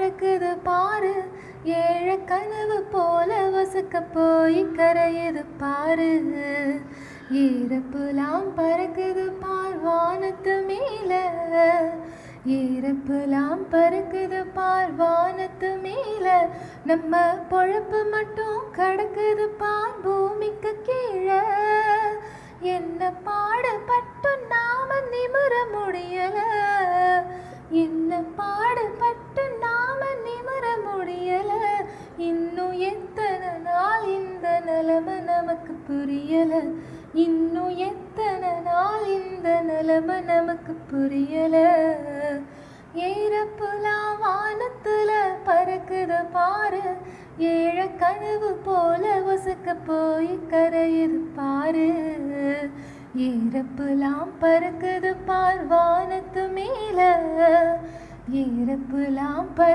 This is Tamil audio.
பறக்குது பாரு, ஏழை கனவு போல வசுக்க போய் கரையுது பாரு. ஏறப்புலாம் பறக்குது பார் வானத்து மேல, ஏறப்புலாம் பறக்குது பார் வானத்து மேல. நம்ம பொழப்பு மட்டும் கடக்குது பார் பூமிக்கு கீழே. என்ன பாடுபட்டு நாம நிமிர முடியல, என்ன பாடுபட்டு நாம நிமிர முடியல. இன்னும் எத்தனை நாள் இந்த நிலைமை நமக்கு புரியல, இன்னும் எத்தனை நாள் இந்த நிலைமை நமக்கு புரியல. ஏறப்புலாம் வானத்துல பறக்குது பாரு, ஏழை கனவு போல வசுக்க போய் கரையுது பாரு. ஏறப்புலாம் பறக்குது பார் வானத்து மேல, ஏறப்புலாம்